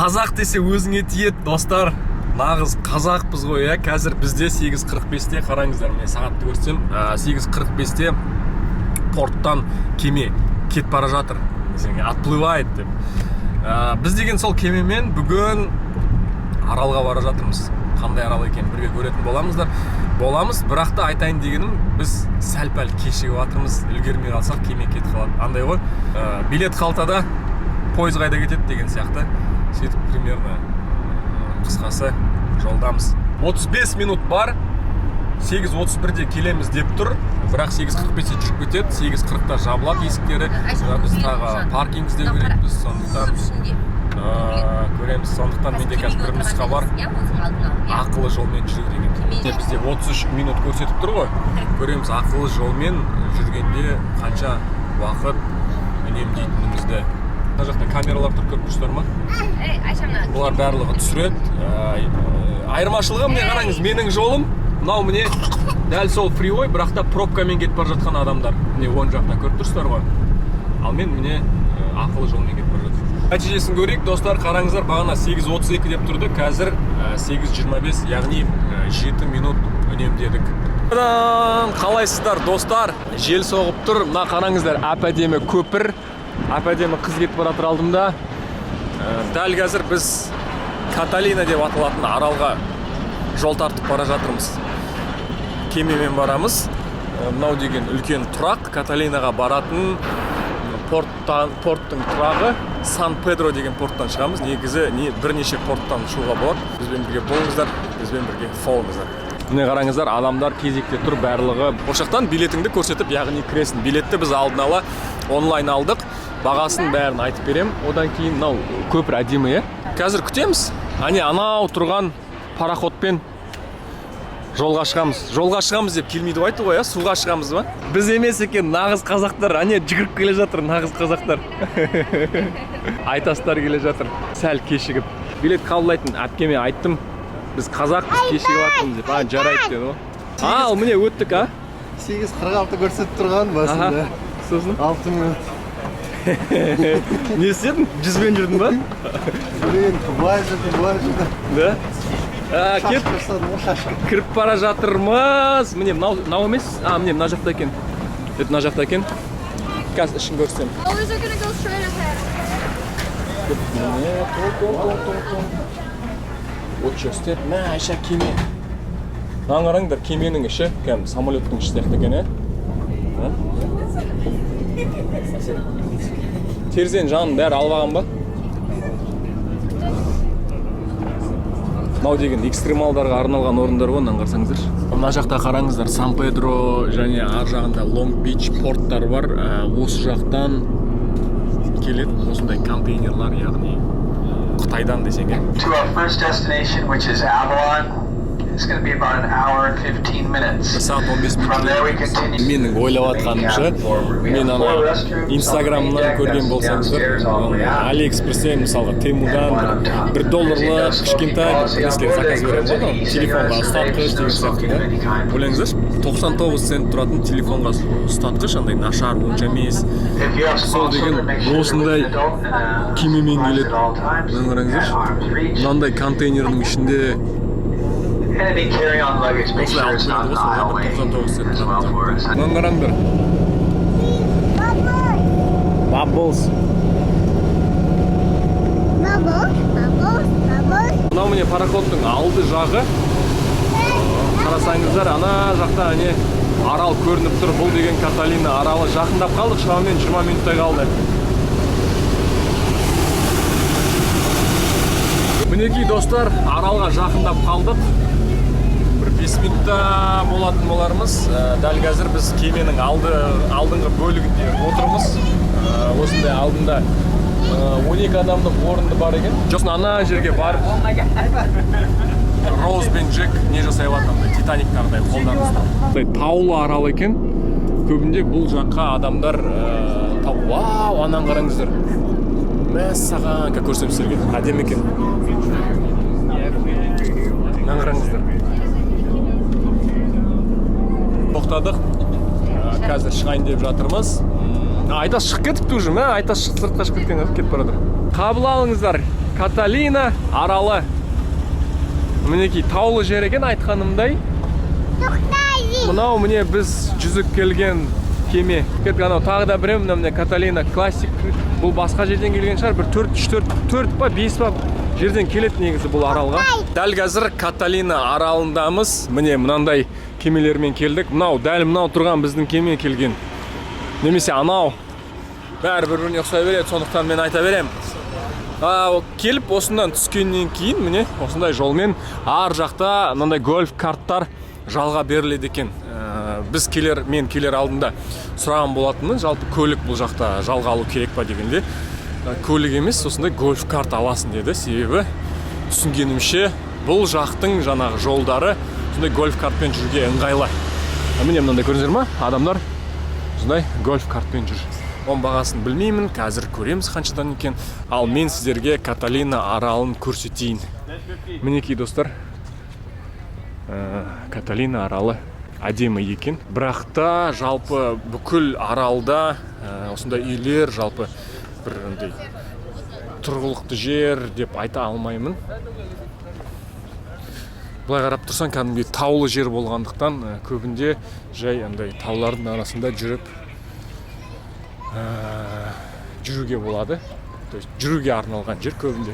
Қазақ десе өзіңе тиеді, достар. Нағыз қазақпыз ғой, иә. Қазір бізде 8:45-те, қараңыздар, мен сағатты көрсем, 8:45-те порттан кеме кетіп бара жатыр. Отплывает деп. Біз деген сол кемемен бүгін аралға бара жатырмыз. Қандай арал екенін бірге көретін боламыз, бірақ та айтайын дегенім, біз сәл-пәл кешігіп жатырмыз, үлгермей қалсақ кеме кетіп қалады. Андай ғой, билет қалтада, пойыз қайда кетеді деген сияқты. Сөйтіп примерно қысқасы жолдамыз. 35 минут бар, 8:31-де келеміз деп тұр, бірақ 8:45-те жүріп кетеді, 8:40-та жабылады есіктері. Біз тағы паркинг іздеу керекпіз, сондықтан көреміз. Сондықтан менде қазір бір нұсқа бар, ақылы жолмен жүру деген. Бізде 33 минут көрсетіп тұр ғой, көреміз ақылы жолмен жүргенде қанша уақыт үнемдейтінімізді. Мына жақта камералар тұр, көріп тұрсыздар ма? Бұлар барлығы түсіреді. Айырмашылығы міне қараңыз, менің жолым мынау міне дәл сол фривой, бірақ та пробкамен кетіп бара жатқан адамдар. Міне оң жақта көріп тұрсыздар ғой. Ал мен міне ақылы жолмен кетіп бара жатырмын. Нәтижесін көрейік, достар, қараңыздар, бағана 8:32 деп тұрды, қазір 8:25, яғни 7 минут үнемдедік. Қалайсыздар, достар? Жел соғып тұр. Мына қараңыздар, әп-әдемі көпір, әп-әдемі қыз кетіп бара жатыр алдымда. Дәл қазір біз Каталина деп аталатын аралға жол тартып бара жатырмыз. Кемемен барамыз. Мынау деген үлкен тұрақ, Каталинаға баратын порттың тұрағы. Сан-Педро деген порттан шығамыз. Негізі бірнеше порттан шығуға болады. Бізбен бірге болыңыздар, бізбен бірге болыңыздар. Міне қараңыздар, адамдар кезекте тұр, барлығы. Ол жақтан билетіңді көрсетіп, яғни кіресің. Билетті біз алдын ала онлайн алдық. Бағасын бәрін айтып берем. Одан кейін мынау көпір әдемі, қазір күтеміз. Анау тұрған пароходпен жолға шығамыз деп келмейді ғой, айтты ғой, суға шығамыз ба? Біз емес екен, нағыз қазақтар, жүгіріп келе жатыр, нағыз қазақтар. Айтастар келе жатыр, сәл кешігіп. Билет қабылдайтын әпкеме айттым, біз қазақпыз, кешігіп жатырмыз деп. Жарайды деді ғой. Ал, міне өттік, 8:46 көрсетіп тұрған басында. Сосын? 6 минут. Не істедің? 100-бен жүрдің ба? Жүрген, былай жүрдім. Да? Кеп, кіріп бара жатырмыз. Міне, мынау емес? Міне, мына жақта екен. Мына жақта екен. Қазір ішін көрсем. От жөстер. Мә, әша кеме. Қараңдар, кеменің іші, самолеттің іші сияқты екен, Терезенің жанын бәрі алып ба? Мынау деген экстремалдарға арналған орындар ғой, қарасаңыздар. Мына жақта қараңыздар, Сан-Педро және ар жағында Лонг-Бич порттар бар. Осы жақтан келеді осындай контейнерлар, яғни Қытайдан десең. To our first destination, which is Avalon. It's going to be about an hour and 15 minutes. From there we continue. Менің ойлап атқанымша, мен Инстаграмнан көрген болсаңыздар, Алиэкспрестен, мысалға, Теймудан $1 кішкентай заказ беремін ғой, телефонға ұстатқыш деген сияқты. Ойлаңыздаршы, 99 цент тұратын телефонға ұстатқыш, андай нашар, онша емес. Сол деген осындай кемемен келеді. Қараңыздаршы, мынандай контейнердің ішінде Any carry-on luggage, make sure it's not aisle way as well for us. Қараңдар. Bubbles. Мынау міне пароходтың алды жағы. Қарасаңыздар, ана жақта арал көрініп тұр. Бұл деген Каталина аралы. Жақындап қалдық, шамамен 20 минуттай қалды. Мінекей достар, аралға жақындап қалдық. 5 минутта болатын болармыз. Дәл қазір біз кеменің алдыңғы бөлігінде отырмыз. Осындай алдында 12 адамдық орынды бар екен. Жосын ана жерге барып Роуз бен Джек не жасай алатындай, Титаниктардай қолданысты. Таулы арал екен. Көбінде бұл жаққа адамдар вау, анан қараңыздар. Мәссаған, көрсем сіздерге. Әдемі екен. Анан қараңыздар. Тоқтадық. Қазір шығайын деп жатырмыз. Айтас шығып кетіпті уже, Айтас сыртқа шығып кеткен, кетіп барады. Қабыл алыңыздар. Каталина аралы. Мінекей таулы жер екен айтқанымдай. Мынау міне біз жүзіп келген кеме. Анау тағы да біреу міне Каталина классик. Бұл басқа жерден келген шығар. Бір 4 па 5 па жерден келеді негізі бұл аралға. Дәл қазір Каталина аралындамыз. Міне мынандай кемелермен келдік. Дәл мынау тұрған біздің кеме келген. Немесе анау. Бәрі бір-біріне ұқсай береді, сондықтан мен айта берем. Келіп осындан түскеннен кейін міне осындай жолмен ар жақта мынандай гольф карттар жалға беріледі екен. Мен келер алдында сұраған болатынмын, жалпы көлік бұл жақта жалға алу керек па дегенде. Көлік емес, осындай гольф карт аласың деді. Себебі түсінгенімше бұл жақтың жаңағы жолдары осындай гольф картпен жүруге ыңғайлы. Міне мынандай көрдіңіздер ма? Адамдар осындай гольф картпен жүр. Оның бағасын білмеймін, қазір көреміз қаншадан екен. Ал мен сіздерге Каталина аралын көрсетейін. Мінекей достар, Каталина аралы әдемі екен. Бірақ та жалпы бүкіл аралда осындай үйлер, жалпы бір тұрғылықты жер деп айта алмаймын. Бұлай қарап тұрсан, кәдімгі таулы жер болғандықтан көбінде жай таулардың арасында жүруге болады. Жүруге арналған жер көбінде.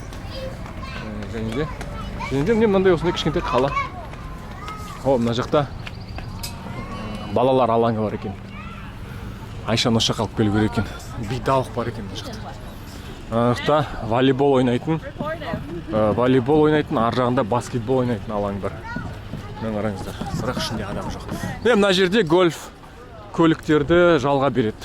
Және де мынандай осындай кішкентай қала. Мына жақта балалар алаңы бар екен. Айшан осы жаққа алып келу керек екен. Бидалық бар екен мына жақта. Ана жақта волейбол ойнайтын, ар жағында баскетбол ойнайтын алаң бар. Мен қараңыздар, бірақ ішінде адам жоқ. Мына жерде гольф көліктерді жалға береді.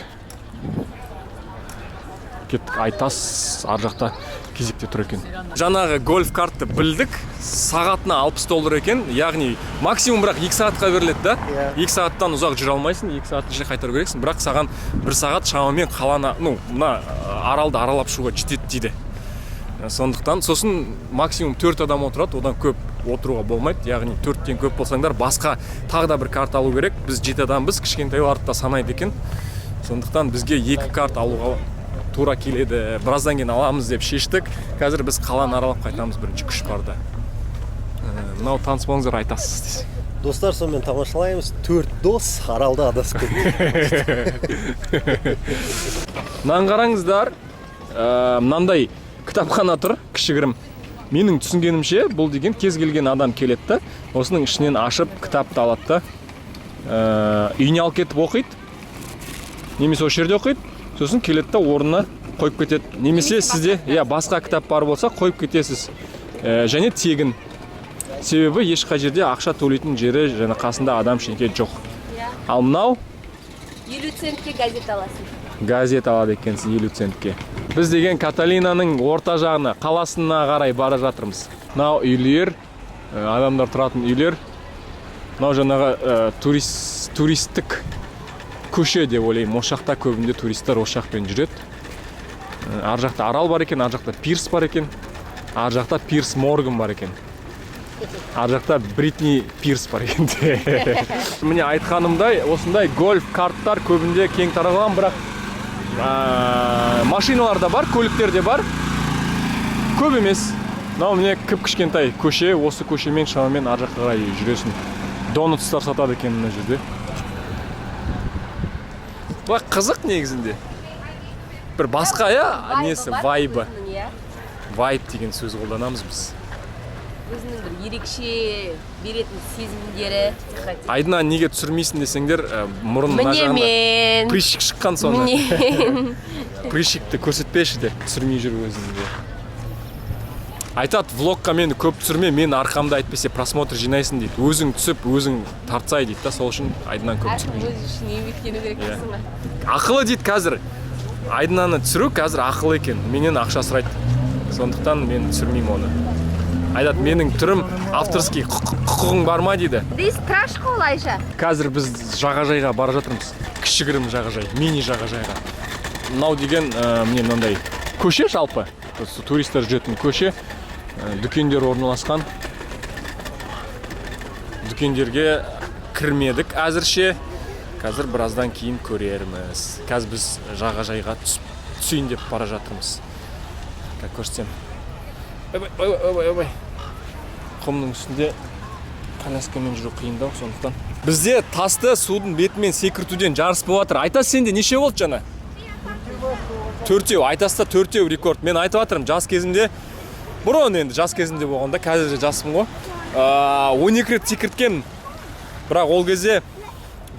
Кеттік, айтас ар жақта кезекте тұр екен. Жаңағы гольф картты білдік, сағатына $60 екен, яғни максимум бірақ 2 сағатқа беріледі да. 2 сағаттан ұзақ жүре алмайсың, 2 сағаттың ішінде қайтару керексің, бірақ саған 1 сағат шамамен қаланы, мына аралды аралап шығуға жетеді дейді. Сондықтан сосын максимум 4 адам отырады, одан көп отыруға болмайды, яғни 4-тен көп болсаңдар басқа тағы да бір карт алу керек. Біз 7 адамбыз, кішкентай артта санайды екен. Сондықтан бізге 2 карт алуға тура келеді. Біраздан кейін аламыз деп шештік. Қазір біз қаланы аралап қайтамыз, бірінші күш барда. Мынау таныс болыңыздар, айтасыз. Достар, сонымен тамашалаймыз. 4 дос аралда адасып кетті. Мынаны қараңыздар, мынандай кітапхана тұр, кішігірім. Менің түсінгенімше, бұл деген кез келген адам келеді, осының ішінен ашып кітапты алады, үйіне алып кетіп оқиды. Немесе осы жерде оқиды, сосын келеді, орнына қойып кетеді. Немесе сізде басқа кітап бар болса, қойып кетесіз. Және тегін. Себебі ешқай жерде ақша төлейтін жері және қасында адам шенке жоқ. Ал мынау 50 центке газет аласың. Газет алады екенсіз 50 центке. Біз деген Каталинаның орта жағына, қаласына қарай бара жатырмыз. Мынау үйлер, адамдар тұратын үйлер. Мынау жаңағы туристік көше деп ойлаймын. Осы жақта көбінде туристер осы жақпен жүреді. Ар жақта арал бар екен, ар жақта Пирс бар екен, ар жақта Пирс Морган бар екен. Ар жақта Бритни Пирс бар екен. Міне айтқанымдай, осындай гольф карттар көбінде кең таралған, бірақ машиналар да бар, көліктер де бар. Көп емес. Мынау міне кішкентай көше, осы көшемен шамамен ар жаққа қарай жүресің. Донутстар сатады екен мына жерде. Бұл қызық негізінде. Бір басқа несі, вайбы. Вайб деген сөз қолданамыз біз. Өзінің бір ерекше беретін сезімдері. Айдына неге түсірмейсің десеңдер, мұрын мына жағында прыщик шыққан соны. Прыщикті көрсетпеші деп түсірмей жүр өзінде. Айтады, влогқа мені көп түсірме, мен арқамда айтпесе просмотр жинайсың дейді. Өзің түсіп, өзің тартсай дейді да, сол үшін Айдынаны көп түсірмей жүр. Өз үшін еңбектену керек дейсің ба? Ақылы дейді қазір. Айдынаны түсіру қазір ақылы екен. Менен ақша сұрайды. Сондықтан мен түсірмеймін оны. Айтады, менің түрім авторский құқығың бар ма дейді. Дейс траш қол Айша. Қазір біз жағажайға бара жатырмыз. Кішігірім жағажай, мини жағажайға. Мынау деген міне мынандай көше жалпы. Туристер жүретін көше. Дүкендер орналасқан. Дүкендерге кірмедік әзірше. Қазір біраздан кейін көрерміз. Қазір біз жағажайға түсейін деп бара жатырмыз. Көрсетем. ойбай. Құмның үстінде коляскамен жүру қиындау, сондықтан. Бізде тасты судың бетімен секіртуден жарыс болып жатыр. Айтас сенде неше болды жаңа? 4-еу, Айтаста 4-еу рекорд. Мен айтып жатырмын, жас кезімде бұрын енді жас кезімде болғанда, қазір де жаспын ғой. 12 рет секірткен. Бірақ ол кезде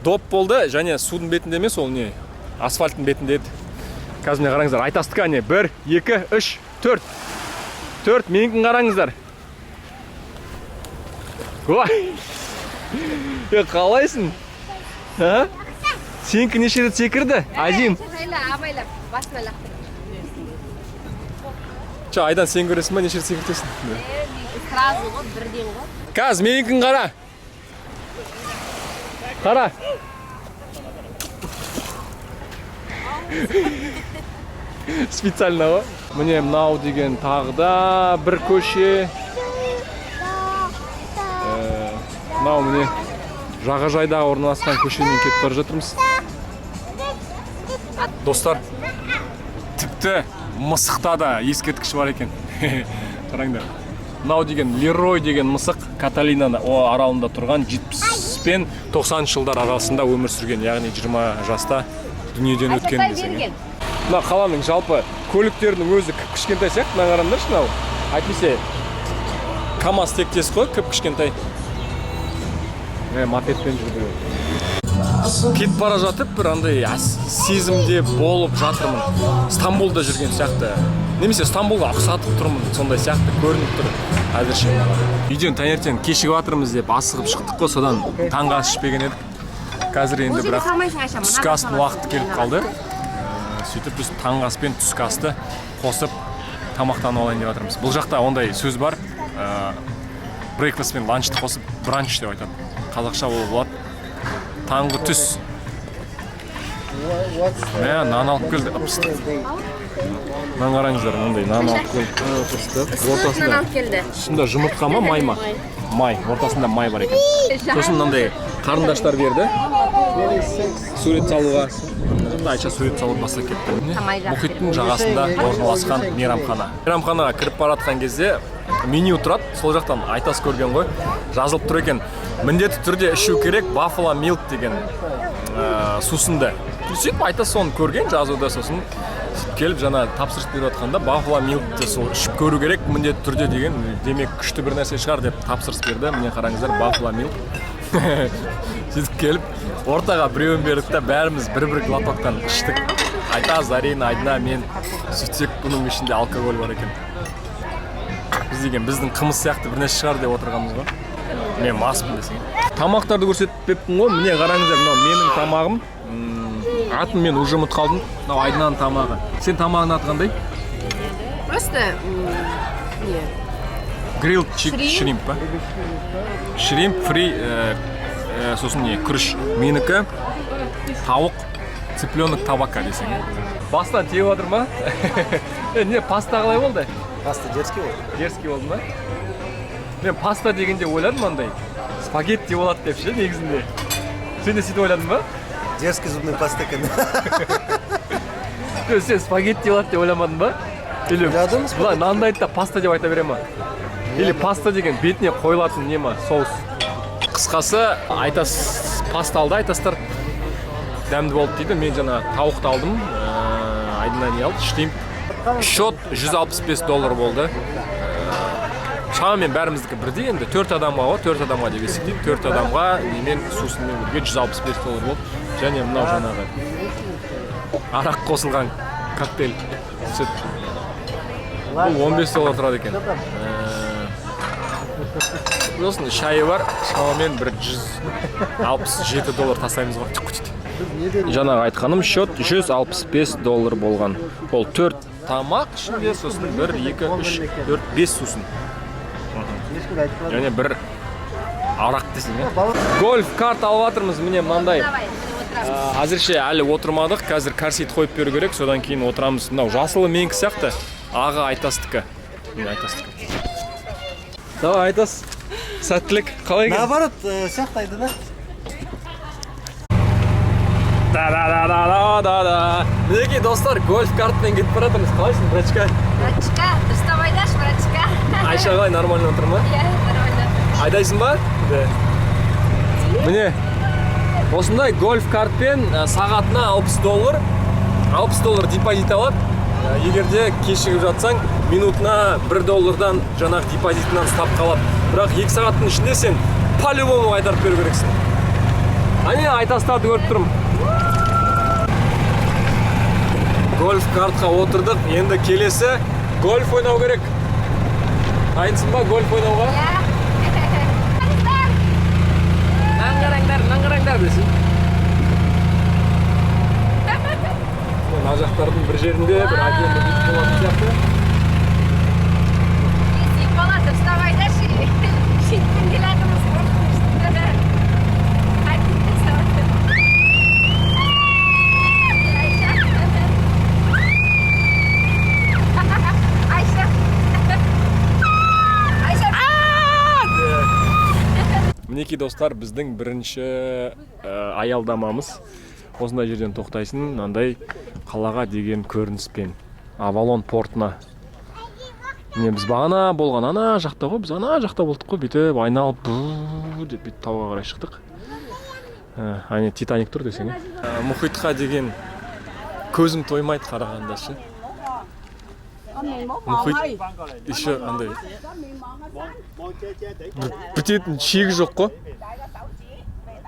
доп болды, және судың бетінде емес, ол не? Асфальттың бетінде еді. Қазір міне қараңыздар, Айтастікі не? 1, 2, 3, 4. 4, менікін қараңыздар. Ой! Қалайсың? Сенікі неше рет секірді? Азим. Абайлап, басына лақтырып. Айдан сен көресің ба, неше рет секіртесің? Сразу ғой, бірден ғой. Каз, менікін қара. Қара. Специально ғой. Міне мынау деген тағы да бір көше. Мынау міне жағажайда орналасқан көшемен кетіп бара жатырмыз. Достар, тіпті мысықта да ескерткіш бар екен. Қараңдар. Мынау деген Лерой деген мысық Каталина аралында тұрған 70 пен 90 жылдар арасында өмір сүрген, яғни 20 жаста дүниеден өткен десең. Мына қаланың жалпы көліктерінің өзі кішкентай сияқты, мына қараңдаршы, мынау. Әйтпесе КамАЗ тектес қой, кішкентай. Мопедпен жүрді. Кетіп бара жатып, бір андай сезімде болып жатырмын. Стамбулда жүрген сияқты. Немесе Стамбулға ұқсатып тұрмын, сондай сияқты көрініп тұр. Әзірше. Үйден таңертең кешігіп жатырмыз деп асығып шықтық қой, содан таңғы ас ішпеген едік. Қазір енді бірақ түскі астың уақыты келіп қалды. Сөйтіп біз таңғы ас пен түскі асты қосып тамақтанып алайын деп жатырмыз. Бұл жақта ондай сөз бар. Breakfast пен ланчты қосып бранч деп айтады. Қазақша ол болады. Таңғы түс. Нан алып келді. Нан қараңыздар, мындай нан алып келді. Нан алып келді. Ішінде жұмыртқа ма, май ма? Май, ортасында май бар екен. Сосын мынандай қарындаштар берді. Сурет салуға. Айша сурет салып бастап кетті. Мұхиттың жағасында орналасқан мейрамхана. Мейрамханаға кіріп баратқан кезде меню тұрады, сол жақтан Айтас көрген ғой, жазылып тұр екен. Міндетті түрде ішу керек Buffalo Milk деген сусынды. Сөйтіп Айтас соны көрген жазуда, сосын келіп жаңа тапсырыс беріп жатқанда Buffalo Milk'ті сол ішіп көру керек міндетті түрде деген, демек күшті бір нәрсе шығар деп тапсырыс берді. Міне қараңыздар, Buffalo Milk. Сөйтіп келіп ортаға біреуін бердік та бәріміз бір-бір глотоктан іштік. Айтас, Зарина, Айдына, мен сөйтсек бұның ішінде алкоголь бар екен. Біз деген біздің қымыз сияқты бір нәрсе шығар деп отырғанымыз ғой. Мен маспын десең. Тамақтарды көрсетіп беппін ғой. Міне қараңыздар, мынау менің тамағым. Атын мен уже ұмытып қалдым. Мынау Айдынаның тамағы. Сен тамағың аты қандай? Просто Grilled shrimp па? Shrimp free, сосын не, күріш. Менікі тауық, цыпленок табака десең. Бастан тиіп отыр ма? Не, паста қалай болды? Паста дерзкий болды. Дерзкий болды ма? Мен паста дегенде ойладым андай. Спагетти болады деп ше негізінде. Сен де сөйтіп ойладың ба? Дерзкий зубный паста екен. Сен спагетти болады деп ойламадың ба? Или бұлай нанды айтты паста деп айта бере ма? Или паста деген бетіне қойылатын не ма? Соус. Қысқасы Айтас паста алды, Айтастар дәмді болды дейді. Мен жаңа тауықты алдым. Айдына не алды? Штимп. Счет $165 болды. Шамамен бәріміздікі бірдей енді 4 адамға ғой, 4 адамға деп есептейді. 4 адамға немен сусынмен бірге $165 болды. Және мынау жаңағы арақ қосылған коктейль. Сүт. Бұл $15 тұрады екен. Сосын шайы бар, шамамен бір $167 тастаймыз ғой. Жаңағы айтқаным счет $165 болған. Ол 4 тамақ ішінде, сосын 1, 2, 3, 4, 5 сусын. Және бір арақ десең. Гольф карт алып жатырмыз, міне мынандай. Әзірше әлі отырмадық, қазір карсит қойып беру керек, содан кейін отырамыз. Мынау жасылы менікі сияқты, ағы Айтастікі. Айтастікі. Давай, Айтас. Сәттілік. Қалай екен? Наоборот, сияқтайды да. Да-да-да-да-да-да. Мінекей достар, гольф картпен кетіп баратырмыз. Қалайсың, брачка? Брачка, доставайдаш, брачка. Айша қалай, нормально отыр ма? Иә, нормально. Айдайсың ба? Да. Міне, осындай гольф картпен сағатына $60 депозит алады. Егерде кешігіп жатсаң, минутына $1 жаңағы депозитінен ұстап қалады. Бірақ 2 сағаттың ішінде сен по-любому қайтарып беру керексің. Ане айтастарды көріп тұрмын. Гольф картқа отырдық. Енді келесі гольф ойнау керек. Дайынсың ба гольф ойнауға? Наңғараңдар десін. Мына жақтардың бір жерінде бір әдемі бит болатын сияқты. Болады, вставайдашы. Шеттен келатымыз қорқынышты. Мінекей достар, біздің бірінші аялдамамыз. Осындай жерден тоқтайсың, андай қалаға деген көрініспен. Авалон портына. Міне біз бағана болған ана жақта ғой, біз ана жақта болдық қой, бүйтіп айналып деп бүйтіп тауға қарай шықтық. Ане Титаник тұр десең. Мұхитқа деген көзім тоймайды қарағандашы. Мұхит еще андай бітетін шегі жоқ қой.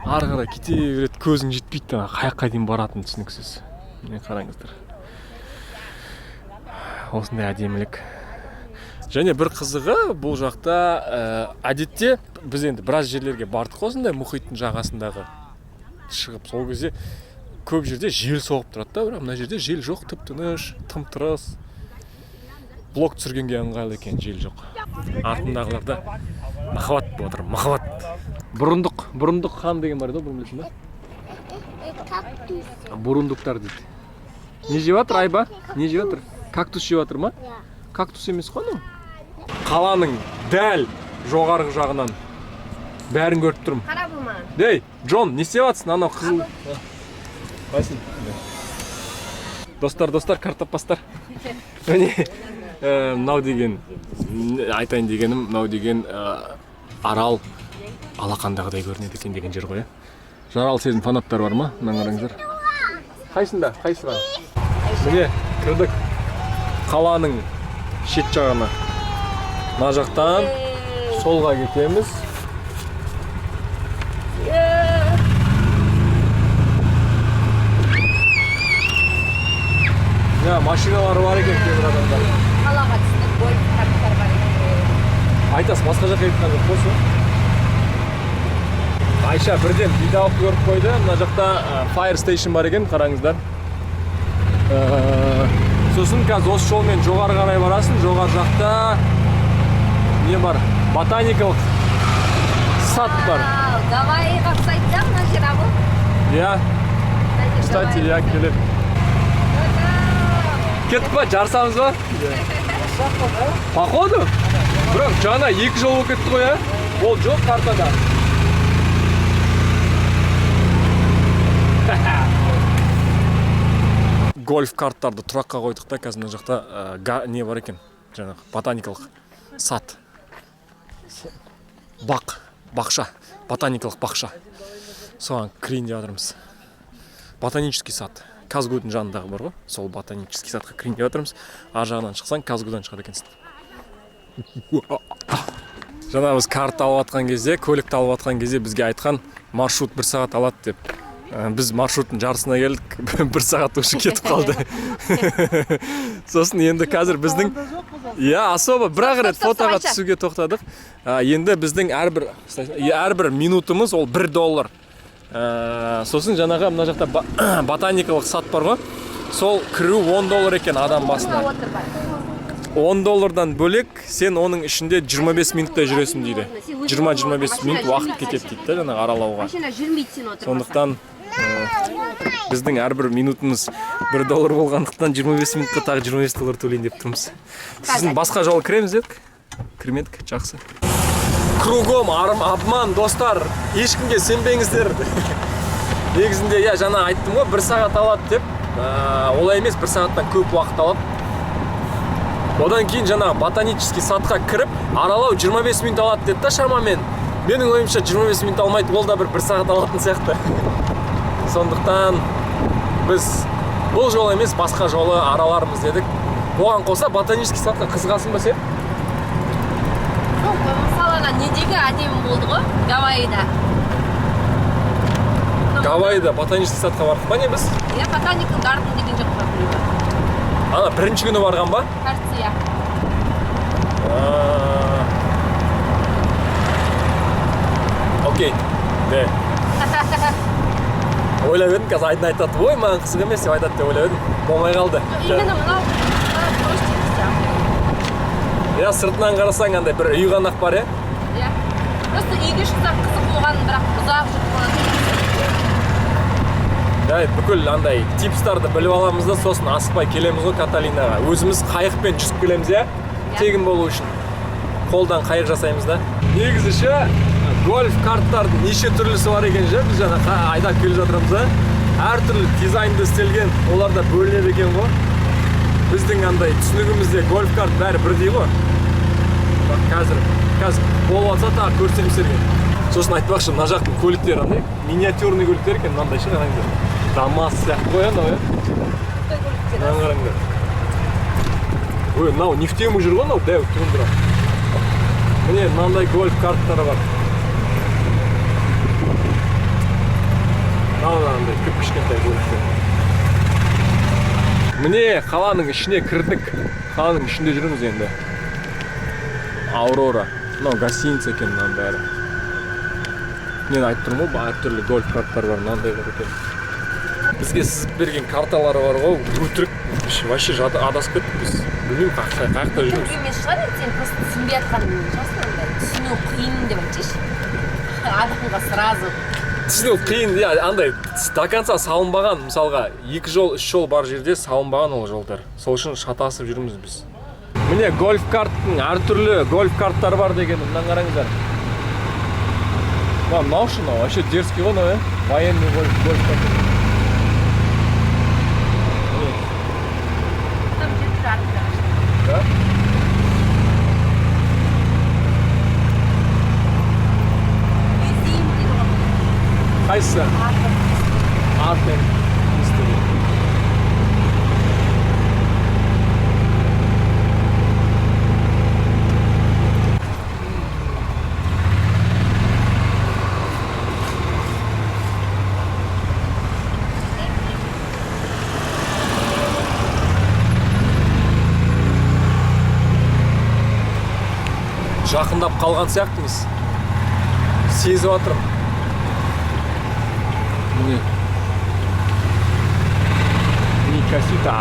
Ары қарай кете береді, көзің жетпейді, қаяққа дейін баратын түсініксіз. Міне қараңыздар. Осындай әдемілік. Және бір қызығы, бұл жақта әдетте біз енді біраз жерлерге бардық осындай мұхиттың жағасындағы шығып, сол кезде көп жерде жел соғып тұрады да, бірақ мына жерде жел жоқ, тып-тыныш, тым-тырыс. Блок түсіргенге ыңғайлы екен, жел жоқ. Артындағыларда махаббат болып отыр, махаббат. Бұрындық хан деген бар еді, бұрын білесің ба? Кактус. Бұрындықтар дейді. Не жеп жатыр, Айба? Не жеп жатыр? Кактус жеп жатыр ма? Кактус емес қой анау. Қаланың дәл жоғарғы жағынан бәрін көріп тұрмын. Қара бұл маған. Дей, Джон, не істеп жатсың? Анау қызыл. Қайсың? Достар, картопастар. Міне, мынау деген, айтайын дегенім, мынау деген арал алақандағыдай көрінеді екен деген жер ғой. Жарал сезім фанаттар бар ма? Мына қараңыздар. Қайсында? Қайсыға? Міне, кірдік қаланың шет жағына. Мына жақтан солға кетеміз. Машиналары бар екен кейбір адамдар. Қалаға түсініп, гольф карттар бар екен. Айтасыз, басқа жаққа кеткен жоқ қой. Айша бірден видео көріп қойды. Мына жақта Fire Station бар екен, қараңыздар. Сосын қазір осы жолмен жоғары қарай барасың. Жоғары жақта не бар? Ботаникалық сад бар. Гавайиға ұқсайды да мына жер абыл? Иә. Кстати, иә, келеді. Кеттік па, жарсамыз ба? Походу? Бірақ жаңа 2 жол болып кетті ғой, ә? Ол жоқ картада. Гольф карттарды тұраққа қойдық та, қазір мына жақта не бар екен? Жаңағы ботаникалық сад. Бақша, ботаникалық бақша. Соған кірейін деп жатырмыз. Ботанический сад. Казгудың жанындағы бар ғой, сол ботанический садқа кірейін деп жатырмыз. Ар жағынан шықсаң, Казгудан шығады екенсің. Жаңа біз карта алып атқан кезде, көлікті алып атқан кезде бізге айтқан маршрут 1 сағат алады деп. Біз маршруттың жарысына келдік, 1 сағат уже кетіп қалды. Сосын енді қазір біздің особо бір рет фотоға түсуге тоқтадық. Енді біздің әрбір минутымыз ол $1. Сосын жаңаға мына жақта ботаникалық сад бар ғой. Сол кіру $10 екен адам басына. $10 бөлек сен оның ішінде 25 минутта жүресің дейді. 20-25 минут уақыт кетеді дейді жаңағы аралауға. Машина жүрмейді сен отырмасаң. Сондықтан біздің әрбір минутымыз $1 болғандықтан 25 минутқа тағы $25 төлейін деп тұрмыз. Сіздің басқа жол кіреміз дедік? Кірмедік, жақсы. Кругом обман, достар, ешкімге сенбеңіздер. Негізінде, жаңа айттым ғой, 1 сағат алады деп. Олай емес, 1 сағаттан көп уақыт алады. Одан кейін жаңағы ботанический садқа кіріп, аралау 25 минут алады деді да шамамен. Менің ойымша 25 минут алмайды, ол да бір сағат алатын сияқты. Сондықтан біз бұл жол емес, басқа жолы араларымыз дедік. Оған қоса ботанический садқа қызығасың ба сен? Мысалы, недегі әдемі болды ғой, Гавайида. Гавайида ботанический садқа бардық па не біз? Я ботаникал гарден деген жаққа біреуі. Ана, бірінші күні барған ба? Кажется, я. Окей. Де. Ойлап едім, қазір айдын айтады, ой, маған қызық емес деп айтады деп ойлап едім. Болмай қалды. Именно мынау Я сыртынан қарасаң андай бір үй ғанақ бар, е? иә. Просто үйге шықсақ қызық болған, бірақ ұзақ жүріп қалады. Бүкіл андай типстарды біліп аламыз да, сосын асықпай келеміз ғой Каталинаға. Өзіміз қайықпен жүзіп келеміз, е? Тегін болу үшін. Қолдан қайық жасаймыз да. Негізі ше, гольф карттардың неше түрлісі бар екен же, біз жаңа айдап келе жатырмыз да. Әр түрлі дизайнды істелген, олар да бөлінеді екен ғой. Біздің андай түсінігімізде гольф карт бәрі бірдей ғой. Қазір болып жатса тағы көрсетемін сіздерге. Сосын айтпақшы, мына жақтың көліктері андай миниатюрный көліктер екен, мынандай ше қараңыздар. ДАМАЗ сияқты ғой анау, е? Мынаны қараңдар. Ой, мынау не в тему жүр ғой, мынау дәу туындыра. Міне мынандай гольф карттары бар. Мынандай кіп-кішкентай гольфтер. Міне қаланың ішіне кірдік. Қаланың ішінде жүрміз енді. Аурора. Мынау гостиница екен мынаның бәрі. Мен айтып тұрмын ғой, әртүрлі гольф карттар бар, мынандай бар екен. Бізге сызып берген карталары бар ғой, өтірік. Вообще адасып кеттік біз. Білмеймін, қаяқта жүрміз. Емес шығар, сен просто түсінбей жатқаның жасын ондай. Түсіну қиын деп айтшы. Адамға сразу. Түсіну қиын, андай до конца салынбаған, мысалға 2 жол, 3 жол бар жерде салынбаған ол жолдар. Сол үшін шатасып жүрміз біз. Міне гольф карттың әртүрлі гольф карттар бар деген, мынаны қараңыздар. Мынау шы, мынау вообще дерзкий ғой, мынау, военный гольф карт. Там жеті жарты. Да? Қайсысы? Артем. Жақындап қалған сияқтымыз. Сезіп жатырмын. Міне. Никасита.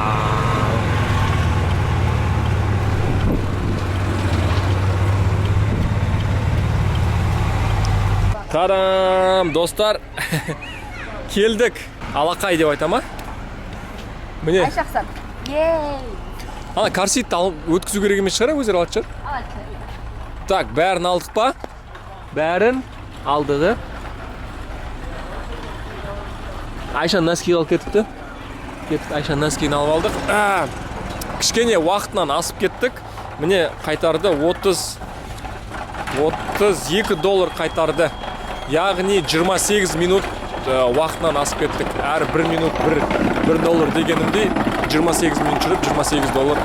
Тарам, достар. Келдік. Алақай деп айтама? Міне. Айшақсан. Ей! Ана карситті өткізу керек емес шығар, өздері алады шығар? Алады. Так, бәрін алдық па? Бәрін алдығы. Айша носки алып кетіпті. Айша носкиін алып алдық. Кішкене уақытынан асып кеттік. Міне қайтарды $32 қайтарды. Яғни 28 минут уақытынан асып кеттік. Әр 1 минут $1 дегенімдей 28 минут жүріп $28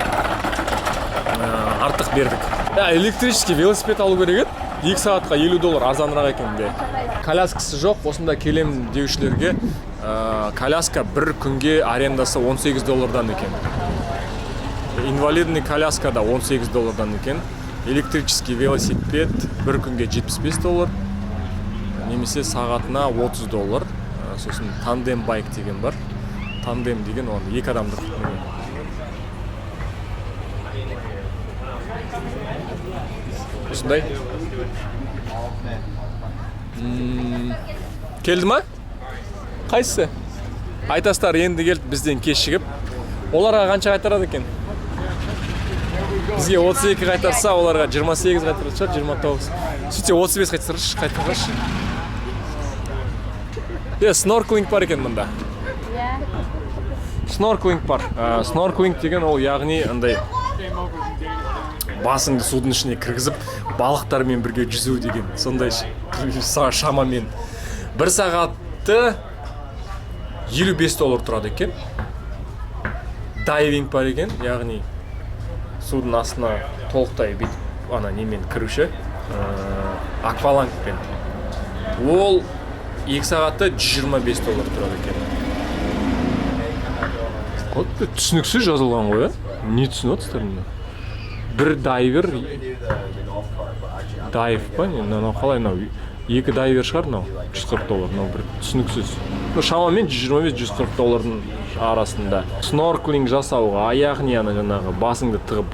артық бердік. Электрический велосипед алу керек еді. 2 сағатқа $50 арзанырақ екен де. Коляскасы жоқ, осында келем деушілерге коляска бір күнге арендасы $18 екен. Инвалидный коляска да $18 екен. Электрический велосипед бір күнге $75, немесе сағатына $30. Сосын тандем байк деген бар. Тандем деген оны 2 адамдық. Осындай. Келді ма? Қайсысы? Айтастар енді келді бізден кешігіп. Оларға қанша қайтарады екен? Бізге 32 қайтарса, оларға 28 қайтарады шығар, 29. Сөйтсе 35 қайтаршы. Снорклинг бар екен мұнда. Снорклинг бар. Снорклинг деген ол яғни андай басыңды судың ішіне кіргізіп балықтармен бірге жүзу деген сондай шамамен 1 сағатты $55 тұрады екен. Дайвинг бар екен, яғни судың астына толықтай бүйтіп ана немен кіруші аквалангпен. Ол 2 сағатта $125 тұрады екен. Түсініксіз жазылған ғой, не түсініп отырсыздар мені? Бір дайвер дайв па? Мынау қалай мынау? 2 дайвер шығар мынау $140, мынау бір түсініксіз. Шамамен $125-140 арасында. Снорклинг жасауға, яғни жаңағы басыңды тығып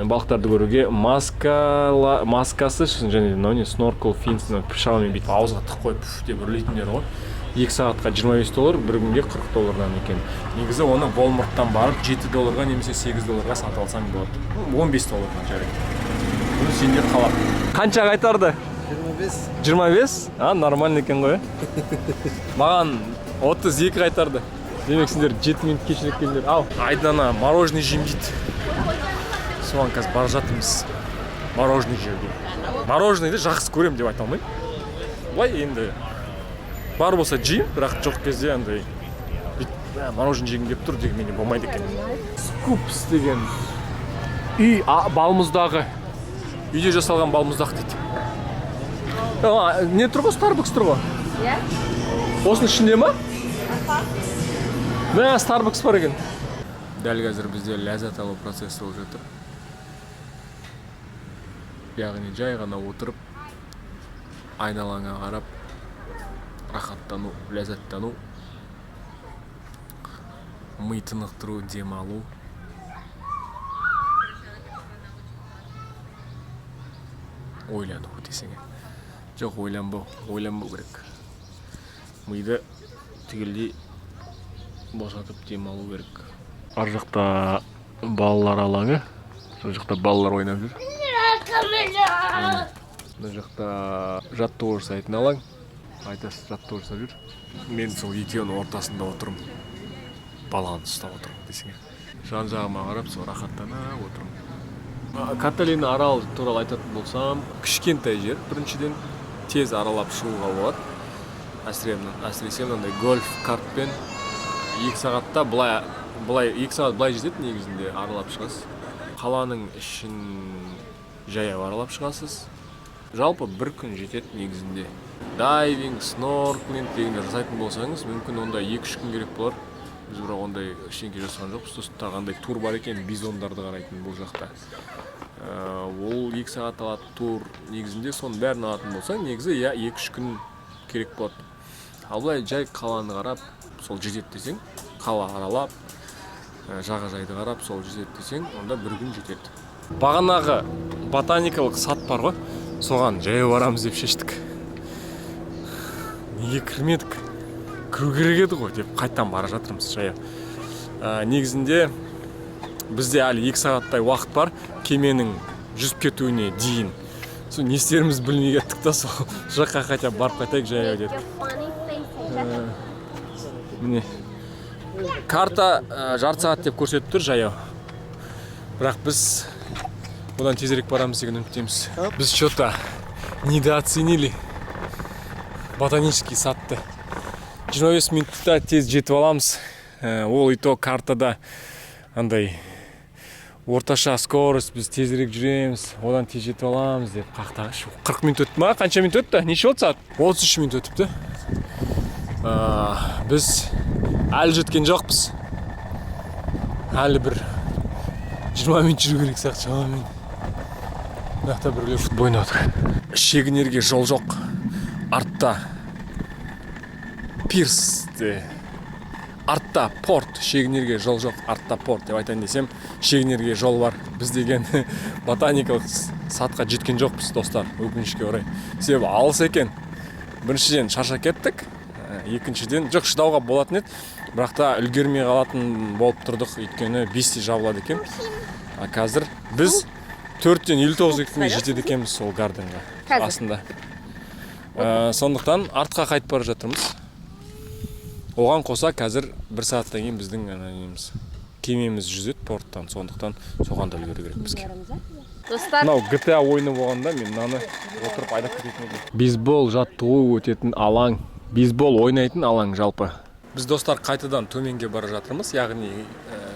балықтарды көруге маскасы және мынау сноркл финс шамамен бүйтіп ауызға тығып қойып деп үрлейтіндер ғой. 2 сағатқа $25, бір күнге $40 екен. Негізі оны Walmart'тан барып $7 немесе $8 сатып алсаң болады. $15 жарайды. Бұл сендер қалап. Қанша қайтарды? 25? Нормально екен ғой. Маған 32 қайтарды. Демек сендер 7 минут кешірек келдіңдер. Ал, айдана мороженое жеймін дейді. Соған қазір бара жатырмыз. Мороженое жеуге. Мороженойды жақсы көремін деп айта алмаймын. Былай енді бар болса жеймін, бірақ жоқ кезде андай мороженое жегім келіп тұр деген менен болмайды екен. Скупс деген үй балмұздағы. Үйде жасалған балмұздақ дейді. Не тұр ғой? Starbucks тұр ғой? Иә. Осының ішінде ма? Мә, Starbucks бар екен. Дәл қазір бізде ләззат алу процесі болып жатыр. Яғни жай ғана отырып, айналаңа қарап, рахаттану, ләззаттану, ми тынықтыру, демалу. Ойлану десеңе. Жоқ, ойланбау керек. Миды түгелдей босатып демалу керек. Ар жақта балалар алаңы. Сол жақта балалар ойнап жүр. Мына жақта жаттығу жасайтын алаң. Айтасы жаттығу жасап жүр. Мен сол екеуінің ортасында отырмын. Баланы ұстап отырмын десеңе. Жан-жағыма қарап, сол рахаттана отырмын. Каталина арал туралы айтатын болсам, кішкентай жер. Біріншіден тез аралап шығуға болады. Әсіресе мынандай гольф картпен 2 сағатта былай 2 сағат былай жетеді негізінде аралап шығасыз. Қаланың ішін жаяу аралап шығасыз. Жалпы 1 күн жетеді негізінде. Дайвинг, снорклинг дегенде жасайтын болсаңыз, мүмкін онда 2-3 күн керек болар. Біз бірақ ондай ештеңе жасаған жоқпыз. Сосын тағандай тур бар екен, бизондарды қарайтын бұл жақта. Ол 2 сағат алатын тур негізінде соның бәрін алатын болсаң, негізі 2-3 күн керек болады. Ал былай жай қаланы қарап, сол жетеді десең, қала аралап, жағажайды қарап, сол жетеді десең, онда 1 күн жетеді. Бағанағы ботаникалық сад бар ғой, соған жаяу барамыз деп шештік. Неге кірмедік? Кіру керек еді ғой деп қайттан бара жатырмыз жаяу. Негізінде бізде әлі 2 сағаттай уақыт бар кеменің жүзіп кетуіне дейін. Сол не істеріміз білмей кеттік та, сол жаққа қайта барып қайтайық жаяу дедік. Міне карта жарты сағат деп көрсетіп тұр жаяу. Бірақ біз одан тезірек барамыз деген үміттеміз. Біз что-то недооценили ботанический садты. 25 минутта тез жетіп аламыз. Ол ито картада андай орташа скорость, біз тезірек жүреміз, одан тез жетіп аламыз деп қақтағыш. 40 минут өтті ма? Қанша минут өтті? Неше өтті сағат? 33 минут өтіпті. Біз әлі жеткен жоқпыз. Әлі бір 20 минут жүру керек сияқты шамамен. Мақта біреулер футбол ойнап отыр. Шегінерге жол жоқ. Артта пирс, артта порт, шегінерге жол жоқ, артта порт деп айтайын десем, шегінерге жол бар. Біз деген ботаникалық садқа жеткен жоқпыз, достар, өкінішке орай. Себебі алыс екен. Біріншіден шаршап кеттік, екіншіден жоқ шыдауға болатын еді, бірақ та үлгермей қалатын болып тұрдық, өйткені 5-те жабылады екен. Қазір біз 4-тен 59 күнге жетеді екенбіз сол гарденға астында. Сондықтан артқа қайтып бара жатырмыз. Оған қоса қазір 1 сағаттан кейін біздің кемеміз жүзеді порттан, сондықтан соған да үлгеру керек бізге. Достар, Мынау GTA ойыны болғанда мен мынаны отырып айдап кететін едім. Бейсбол жаттығу өтетін алаң, бейсбол ойнайтын алаң жалпы. Біз достар қайтадан төменге бара жатырмыз, яғни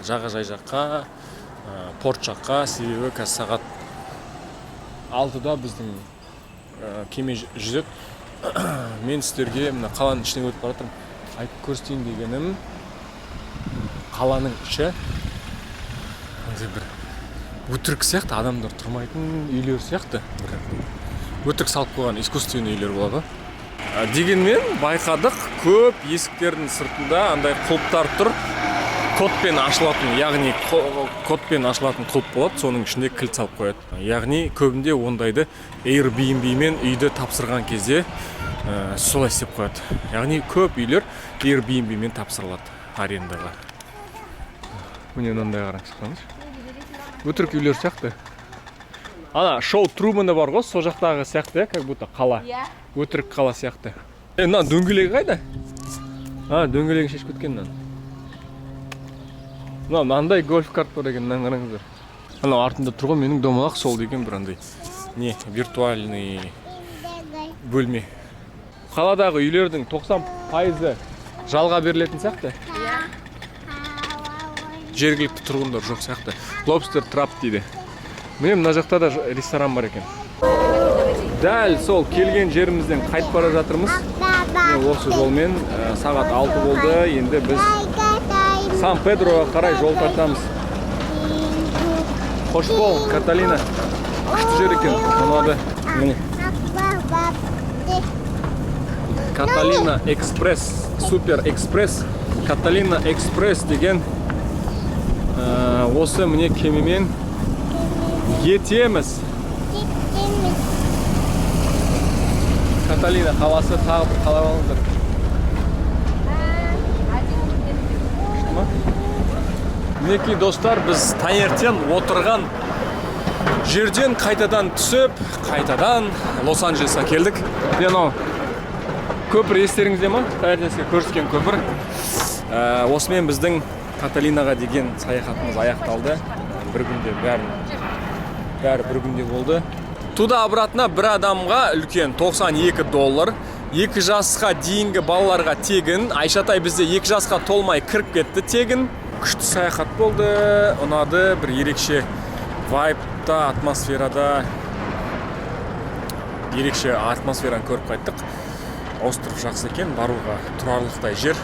жағажай жаққа, порт жаққа, себебі қазір сағат 6-да біздің кеме жүзеді. Мен сіздерге мына қаланың ішіне өтіп бара жатырмын. Айтып көрсетейін дегенім, қаланың іші бір өтірік сияқты, адамдар тұрмайтын үйлер сияқты. Өтірік салып қойған искусственный үйлер болады. Дегенмен байқадық, көп есіктердің сыртында андай құлыптар тұр. Кодпен ашылатын, яғни кодпен ашылатын құлып болады, соның ішінде кілт салып қояды. Яғни көбінде ондайды Airbnb-мен үйді тапсырған кезде солай істеп қояды. Яғни көп үйлер Airbnb-мен тапсырылады арендаға. Міне мынандай қараңыз, шыққаныз. Өтірік үйлер сияқты. Ана шоу Труманы бар ғой, сол жақтағы сияқты, как будто қала. Өтірік қала сияқты. Мына дөңгелегі қайда? Дөңгелегін шешіп кеткен мынаны. Мынандай гольф карт бар екен, мынаны қараңыздар. Ана артында тұр ғой менің домалақ сол деген бір андай виртуальный бөлме. Қаладағы үйлердің 90% жалға берілетін сияқты. Жергілікті тұрғындар жоқ сияқты. Lobster Trap дейді. Міне мына жақта да ресторан бар екен. Дәл сол келген жерімізден қайтып бара жатырмыз. Осы жолмен сағат 6 болды. Енді біз Сан-Педроға қарай жол тартамыз. Қош бол, Каталина. Күшті жер екен, ұнады. Міне. Каталина Экспресс, Супер Экспресс, Каталина Экспресс деген осы міне кемемен етеміз. Каталина қаласы тағы бір қала болыңыздар. Мінекей достар, біз таңертең отырған жерден қайтадан түсіп, қайтадан Лос-Анджелесқа келдік. Көпір естеріңізде ма? Таңертеңске көріскен көпір. Осымен біздің Каталинаға деген саяхатымыз аяқталды. Бір күнде бәрі бір күнде болды. Туда обратно бір адамға үлкен $92. 2 жасқа дейінгі балаларға тегін. Айшатай бізде 2 жасқа толмай кіріп кетті тегін. Күшті саяхат болды, ұнады, бір ерекше вайбта, атмосферада ерекше атмосфераны көріп қайттық. Остров жақсы екен, баруға тұрарлықтай жер.